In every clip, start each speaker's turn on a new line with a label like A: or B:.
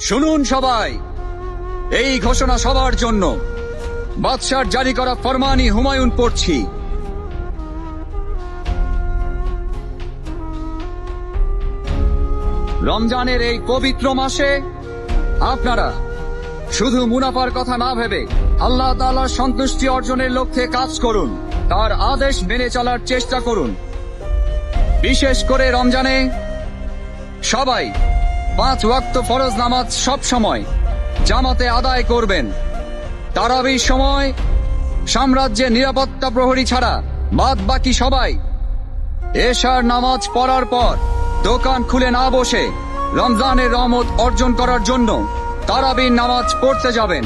A: শুনুন সবাই, এই ঘোষণা সবার জন্য। বাদশার জারি করা ফরমানি হুমায়ুন পড়ছি। রমজানের এই পবিত্র মাসে আপনারা শুধু মুনাফার কথা না ভেবে আল্লাহ তাআলার সন্তুষ্টি অর্জনের লক্ষ্যে কাজ করুন, তার আদেশ মেনে চলার চেষ্টা করুন। বিশেষ করে রমজানে সবাই 5 ওয়াক্ত ফরজ নামাজ সব সময় জামাতে আদায় করবেন। তারাবির সময় সাম্রাজ্যের নিরাপত্তা প্রহরী ছাড়া বাদ বাকি সবাই এশার নামাজ পড়ার পর দোকান খুলে না বসে রমজানের রহমত অর্জন করার জন্য তারাবির নামাজ পড়তে যাবেন।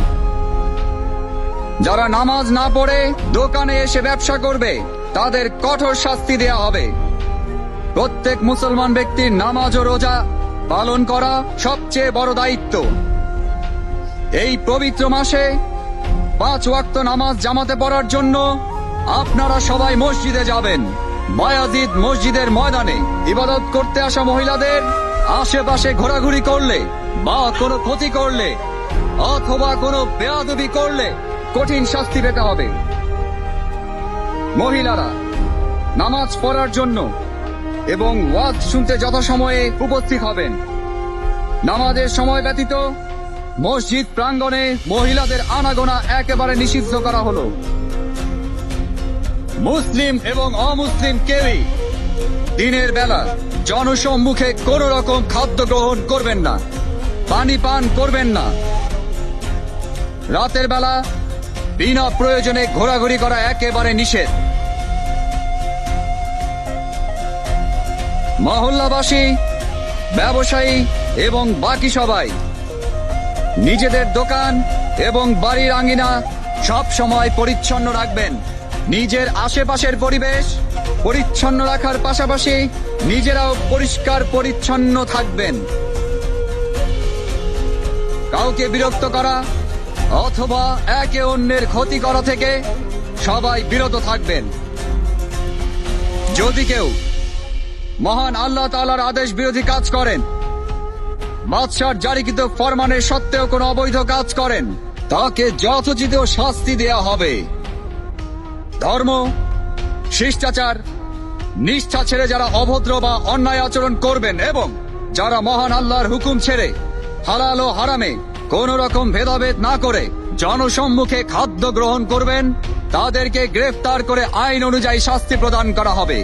A: যারা নামাজ না পড়ে দোকানে এসে ব্যবসা করবে তাদের কঠোর শাস্তি দেয়া হবে। প্রত্যেক মুসলমান ব্যক্তির নামাজ ও রোজা পালন করা সবচেয়ে বড় দায়িত্ব। এই পবিত্র মাসে 5 ওয়াক্ত নামাজ জামাতে পড়ার জন্য আপনারা সবাই মসজিদে যাবেন। বায়াজিদ মসজিদের ময়দানে ইবাদত করতে আসা মহিলাদের আশেপাশে ঘোরাঘুরি করলে বা কোনো ক্ষতি করলে অথবা কোনো বেয়াদবি করলে কঠিন শাস্তি পেতে হবে। মহিলারা নামাজ পড়ার জন্য এবং ওয়াজ শুনতে যথাসময়ে উপস্থিত হবেন। নামাজের সময় ব্যতীত মসজিদ প্রাঙ্গণে মহিলাদের আনাগোনা একেবারে নিষিদ্ধ করা হলো। মুসলিম এবং অমুসলিম কেউই দিনের বেলা জনসম্মুখে কোন রকম খাদ্য গ্রহণ করবেন না, পানি পান করবেন না। রাতের বেলা বিনা প্রয়োজনে ঘোরাঘুরি করা একেবারে নিষেধ। মহল্লাবাসী, ব্যবসায়ী এবং বাকি সবাই নিজেদের দোকান এবং বাড়ির আঙিনা সব সময় পরিচ্ছন্ন রাখবেন। নিজের আশেপাশের পরিবেশ পরিচ্ছন্ন রাখার পাশাপাশি নিজেরাও পরিষ্কার পরিচ্ছন্ন থাকবেন। কাউকে বিরক্ত করা অথবা একে অন্যের ক্ষতি করা থেকে সবাই বিরত থাকবেন। যদি কেউ মহান আল্লাহ তাআলার আদেশ বিরোধী কাজ করেন, বাদশার জারিকৃত ফরমানের সত্ত্বেও কোনো অবৈধ কাজ করেন, তাকে যথোচিত শাস্তি দেয়া হবে। ধর্ম, শিষ্টাচার, নিষ্ঠা ছেড়ে যারা অভদ্র বা অন্যায় আচরণ করবেন এবং যারা মহান আল্লাহর হুকুম ছেড়ে হালাল ও হারামে কোন রকম ভেদাভেদ না করে জনসম্মুখে খাদ্য গ্রহণ করবেন, তাদেরকে গ্রেফতার করে আইন অনুযায়ী শাস্তি প্রদান করা হবে।